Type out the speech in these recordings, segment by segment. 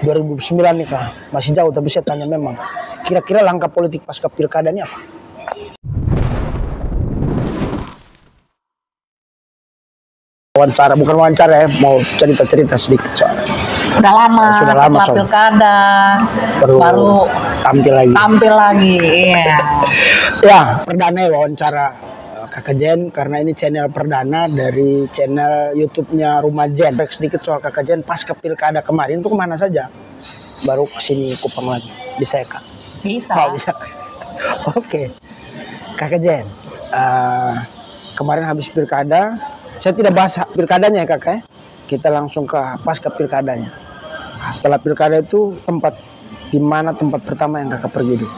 2009 nih Kak, masih jauh, tapi saya tanya memang, kira-kira langkah politik pasca pilkada ini apa? Bukan wawancara ya, mau cerita-cerita sedikit soalnya. Udah lama, Sudah lama setelah pilkada baru tampil lagi. Iya. Ya, perdana ya wawancara Kakak Jen, karena ini channel perdana dari channel YouTube-nya Rumah Jen. Sedikit soal Kakak Jen pasca pilkada kemarin itu kemana saja? Baru kesini Kupang lagi, bisa ya Kak? Bisa. Oh, bisa. Oke, Kakak Jen, kemarin habis pilkada, saya tidak bahas pilkadanya ya Kakak ya. Kita langsung ke pasca pilkadanya. Setelah pilkada itu di mana tempat pertama yang Kakak pergi dulu?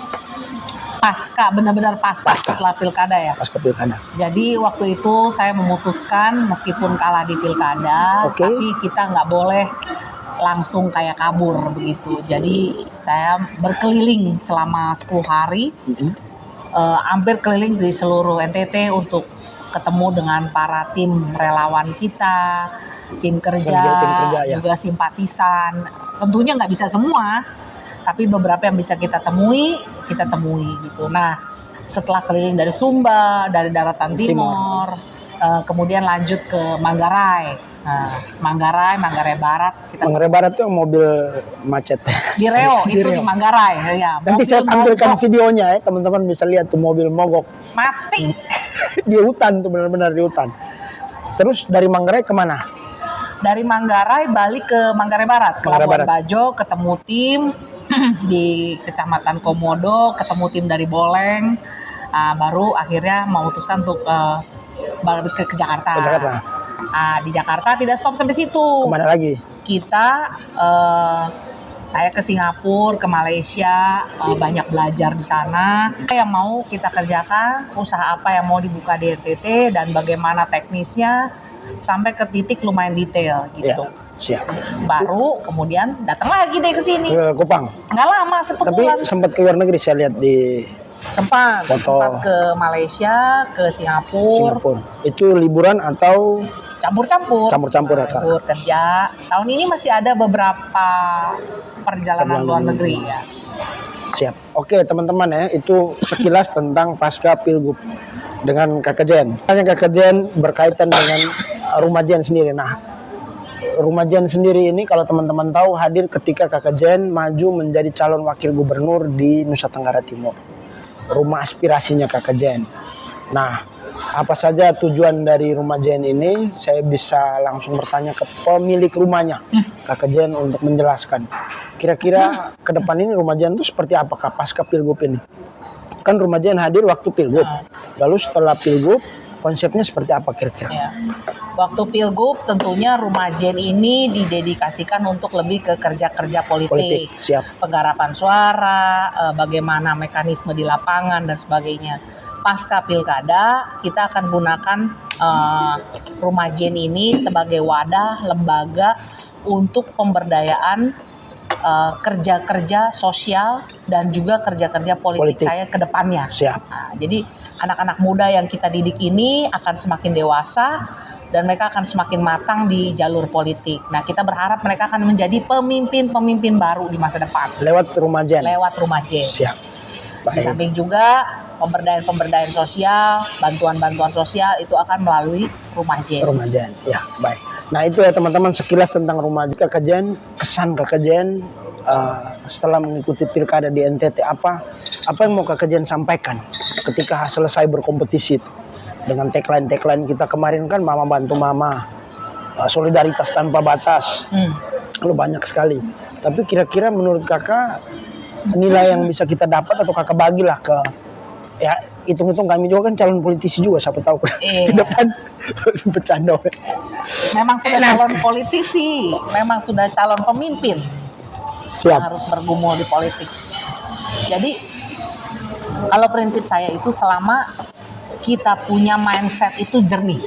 Benar-benar pasca setelah pilkada ya. Pasca pilkada. Jadi waktu itu saya memutuskan meskipun kalah di pilkada, tapi kita nggak boleh langsung kayak kabur begitu. Jadi saya berkeliling selama 10 hari, hampir keliling di seluruh NTT untuk ketemu dengan para tim relawan kita, tim kerja ya. Juga simpatisan. Tentunya nggak bisa semua, tapi beberapa yang bisa kita temui gitu. Nah, setelah keliling dari Sumba, dari Daratan Timur, kemudian lanjut ke Manggarai. Manggarai Barat. Manggarai Barat itu mobil macet. Di Reo, itu di Manggarai. Ya, nanti saya tampilkan videonya ya, teman-teman bisa lihat tuh mobil mogok. Mati. Di hutan tuh, benar-benar di hutan. Terus dari Manggarai kemana? Dari Manggarai balik ke Manggarai Barat, ke Labuan Bajo, ketemu tim di Kecamatan Komodo, ketemu tim dari Boleng, baru akhirnya memutuskan untuk balik ke Jakarta. Di Jakarta tidak stop sampai situ. Kemana lagi? Saya ke Singapura, ke Malaysia, banyak belajar di sana. Yang mau kita kerjakan, usaha apa yang mau dibuka di NTT dan bagaimana teknisnya, sampai ke titik lumayan detail gitu. Ya. Siap. Baru kemudian datang lagi deh ke sini. Ke Kupang. Nggak lama, 1 bulan. Tapi sempat ke luar negeri saya lihat di sempat ke Malaysia, ke Singapura. Itu liburan atau campur-campur ya Kak? Libur kerja. Tahun ini masih ada beberapa perjalanan luar negeri ya. Siap. Oke teman-teman ya, itu sekilas tentang pasca Pilgub dengan Kakak Jen. Kakak Jen berkaitan dengan Rumah Jen sendiri. Nah, Rumah Jen sendiri ini kalau teman-teman tahu hadir ketika Kakak Jen maju menjadi calon wakil gubernur di Nusa Tenggara Timur. Rumah aspirasinya Kakak Jen. Nah, apa saja tujuan dari Rumah Jen ini? Saya bisa langsung bertanya ke pemilik rumahnya, Kakak Jen, untuk menjelaskan. Kira-kira ke depan ini Rumah Jen itu seperti apakah pasca Pilgub ini? Kan Rumah Jen hadir waktu Pilgub. Lalu setelah Pilgub, konsepnya seperti apa kira-kira? Ya. Waktu Pilgub tentunya Rumah Jen ini didedikasikan untuk lebih ke kerja-kerja politik. Siap. Penggarapan suara, bagaimana mekanisme di lapangan dan sebagainya. Pasca pilkada kita akan gunakan Rumah Jen ini sebagai wadah lembaga untuk pemberdayaan kerja-kerja sosial dan juga kerja-kerja politik saya ke depannya. Siap. Nah, jadi anak-anak muda yang kita didik ini akan semakin dewasa dan mereka akan semakin matang di jalur politik. Nah, kita berharap mereka akan menjadi pemimpin-pemimpin baru di masa depan. Lewat Rumah Jen. Siap. Baik. Di samping juga pemberdayaan sosial, bantuan-bantuan sosial itu akan melalui Rumah Jen. Ya, baik. Nah itu ya teman-teman sekilas tentang Rumah Jen. Kakak Jen, kesan Kakak Jen setelah mengikuti pilkada di NTT, apa yang mau Kakak Jen sampaikan ketika selesai berkompetisi itu? Dengan tagline kita kemarin kan Mama Bantu Mama, solidaritas tanpa batas, lalu banyak sekali. Tapi kira-kira menurut Kakak nilai yang bisa kita dapat atau Kakak bagilah ke, ya hitung-hitung kami juga kan calon politisi juga, siapa tahu ke depan bercanda. Memang sudah calon politisi, memang sudah calon pemimpin. Siap. Harus bergumul di politik. Jadi kalau prinsip saya itu selama kita punya mindset itu jernih,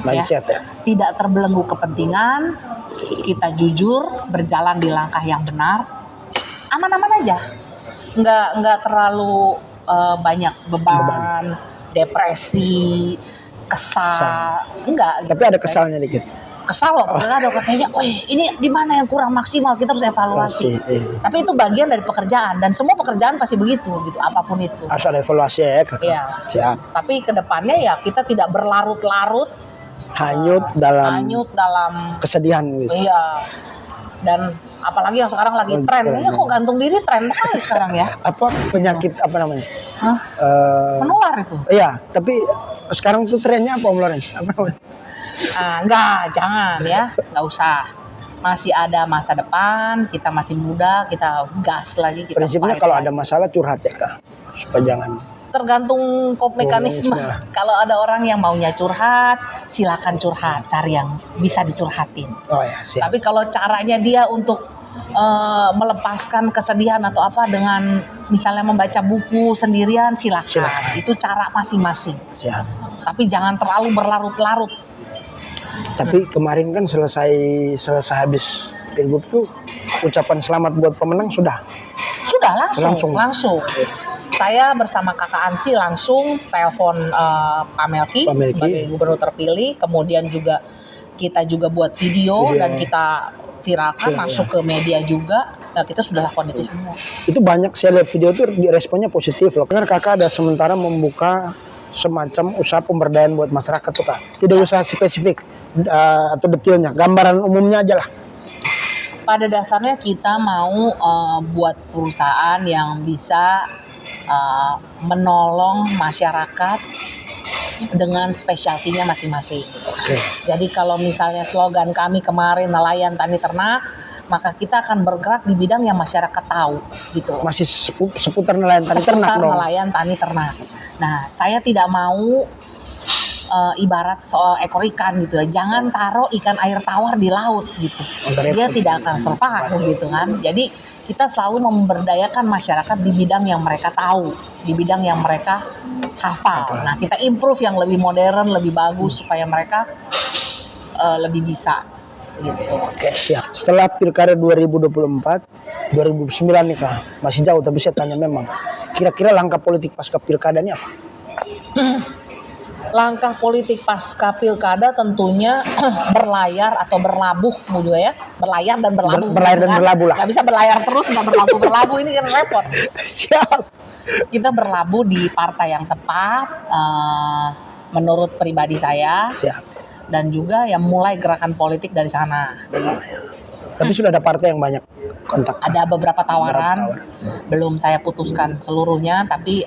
mindset ya. Tidak terbelenggu kepentingan, kita jujur berjalan di langkah yang benar, aman-aman aja, nggak terlalu banyak beban, depresi, kesal, enggak. Tapi ada kesalnya dikit. kesal waktu pilkada kayaknya, ini di mana yang kurang maksimal, kita harus evaluasi. Tapi itu bagian dari pekerjaan dan semua pekerjaan pasti begitu gitu, apapun itu. Harus ada evaluasi ya. Iya. Siap. Tapi kedepannya ya kita tidak berlarut-larut Hanyut dalam kesedihan gitu. iya. Dan apalagi yang sekarang lagi tren, kayaknya kok gantung diri tren kali sekarang ya. Apa penyakit apa namanya? Menular itu. Iya, tapi sekarang tuh trennya apa Om Lawrence? Apa namanya? Enggak, jangan ya, nggak usah. Masih ada masa depan, kita masih muda, kita gas lagi. Kita Prinsipnya kalau ada masalah curhat ya Kak, supaya jangan. Tergantung mekanisme. Kalau ada orang yang maunya curhat, silakan curhat, cari yang bisa dicurhatin. Oh ya, siap. Tapi kalau caranya dia untuk melepaskan kesedihan atau apa dengan misalnya membaca buku sendirian, silakan. Itu cara masing-masing. Siap. Tapi jangan terlalu berlarut-larut. Tapi kemarin kan selesai habis Pilgub tuh ucapan selamat buat pemenang sudah. Sudah langsung. Saya bersama Kakak Ansi langsung telepon Pak Melki sebagai gubernur terpilih, kemudian juga kita juga buat video. Dan kita viralkan masuk ke media juga. Nah, kita sudah lakukan itu semua. Itu banyak saya lihat video itu responnya positif loh. Karena Kakak ada sementara membuka semacam usaha pemberdayaan buat masyarakat tuh Kak. Tidak usah spesifik atau detailnya, gambaran umumnya aja lah. Pada dasarnya kita mau buat perusahaan yang bisa menolong masyarakat dengan spesialtinya masing-masing. Jadi kalau misalnya slogan kami kemarin nelayan tani ternak, maka kita akan bergerak di bidang yang masyarakat tahu gitu. Masih seputar nelayan tani ternak dong. Nelayan tani ternak. Nah, saya tidak mau ibarat soal ekor ikan gitu ya. Jangan taruh ikan air tawar di laut gitu. Dia tidak akan survive gitu kan. Jadi kita selalu memberdayakan masyarakat di bidang yang mereka tahu, di bidang yang mereka hafal. Nah, kita improve yang lebih modern, lebih bagus supaya mereka lebih bisa gitu. Oke, siap. Setelah Pilkada 2024, 2009 nih Kak, masih jauh tapi saya tanya memang, kira-kira langkah politik pasca Pilkada ini apa? Langkah politik pasca Pilkada tentunya berlayar atau berlabuh juga ya. Berlayar dan berlabuh. Berlayar dan berlabuh lah. Gak bisa berlayar terus, gak berlabuh ini kan repot. Siap. Kita berlabuh di partai yang tepat, menurut pribadi saya. Siap. Dan juga yang mulai gerakan politik dari sana. Tapi sudah ada partai yang banyak kontak. Ada beberapa tawaran, belum saya putuskan seluruhnya, tapi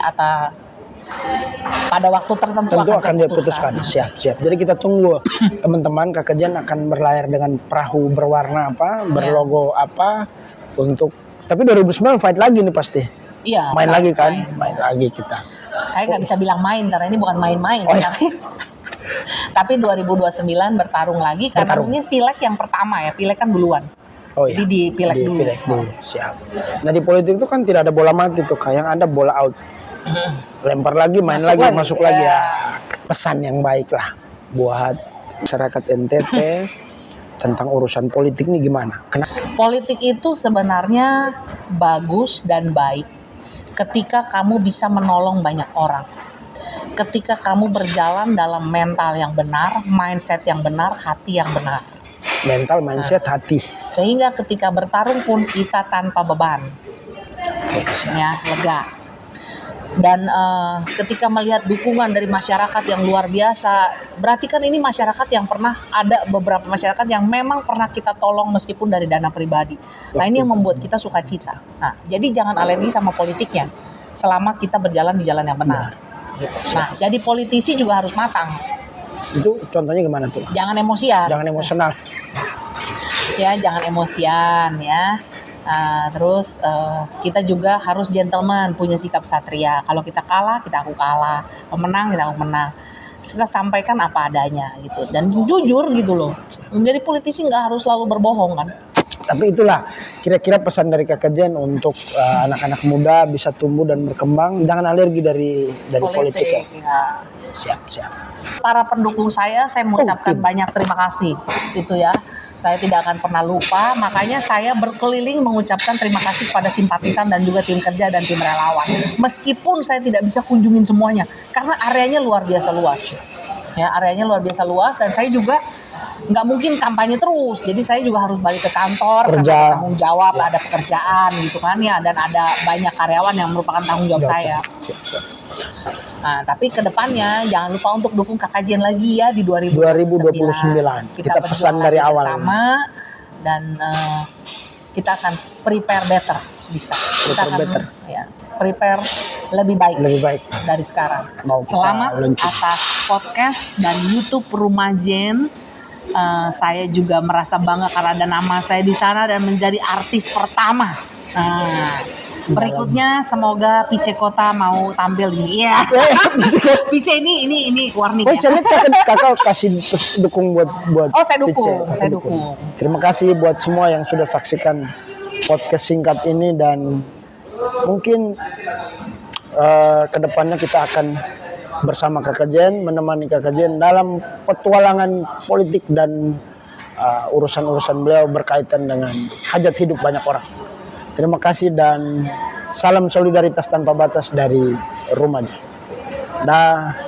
pada waktu tertentu akan dia putuskan. Siap. Jadi kita tunggu teman-teman Kak Jen akan berlayar dengan perahu berwarna apa, berlogo apa untuk. Tapi 2009 fight lagi nih pasti. Iya. Main lagi kan? Main lagi kita. Saya nggak bisa bilang main karena ini bukan main-main. Tapi 2029 bertarung lagi karena mungkin pileg yang pertama ya, pileg kan duluan. Jadi di pileg dulu. Siap. Nah di politik itu kan tidak ada bola mati tuh, kayak yang ada bola out. Lempar lagi, masuk lagi ya. Pesan yang baik lah buat masyarakat NTT tentang urusan politik ini gimana? Politik itu sebenarnya bagus dan baik ketika kamu bisa menolong banyak orang. Ketika kamu berjalan dalam mental yang benar, mindset yang benar, hati yang benar. Mental, mindset, hati. Sehingga ketika bertarung pun kita tanpa beban. Ya, lega. Dan ketika melihat dukungan dari masyarakat yang luar biasa, berarti kan ini masyarakat yang pernah ada beberapa masyarakat yang memang pernah kita tolong meskipun dari dana pribadi. Nah ini yang membuat kita sukacita. Nah jadi jangan alergi sama politiknya selama kita berjalan di jalan yang benar. Nah jadi politisi juga harus matang. Itu contohnya gimana tuh? Jangan emosian. Jangan emosional. Ya jangan emosian ya. Terus kita juga harus gentleman, punya sikap satria. Kalau kita kalah, kita aku kalah. Pemenang, kita aku menang. Kita sampaikan apa adanya gitu. Dan jujur gitu loh. Menjadi politisi nggak harus selalu berbohong kan. Tapi itulah kira-kira pesan dari Kak Jen untuk anak-anak muda bisa tumbuh dan berkembang. Jangan alergi dari politik ya. Siap. Para pendukung saya mengucapkan banyak terima kasih. Itu ya. Saya tidak akan pernah lupa, makanya saya berkeliling mengucapkan terima kasih kepada simpatisan dan juga tim kerja dan tim relawan. Meskipun saya tidak bisa kunjungin semuanya, karena areanya luar biasa luas. Ya, areanya luar biasa luas dan saya juga nggak mungkin kampanye terus. Jadi saya juga harus balik ke kantor karena Kerja. ada tanggung jawab, ada pekerjaan gitu kan ya, dan ada banyak karyawan yang merupakan tanggung jawab saya. Nah, tapi kedepannya jangan lupa untuk dukung KKJN lagi ya di 2029. Kita pesan berjuang dari lagi awal. bersama, dan kita akan prepare better di start. Kita Prepare akan better. ya, prepare lebih baik Lebih baik. dari sekarang. Mau kita Selamat launching. atas podcast dan YouTube Rumah Jen. Saya juga merasa bangga karena ada nama saya di sana dan menjadi artis pertama. Nah, berikutnya semoga Pice Kota mau tampil di sini. Iya. Pice ini warning Oh, ya. saya lihat kakak kasih dukung buat Oh, saya dukung, Pice. Kakak saya dukung. Terima kasih buat semua yang sudah saksikan podcast singkat ini, dan mungkin kedepannya kita akan bersama Kakak Jen, menemani Kakak Jen dalam petualangan politik dan urusan-urusan beliau berkaitan dengan hajat hidup banyak orang. Terima kasih dan salam solidaritas tanpa batas dari Rumah Jen. Dah.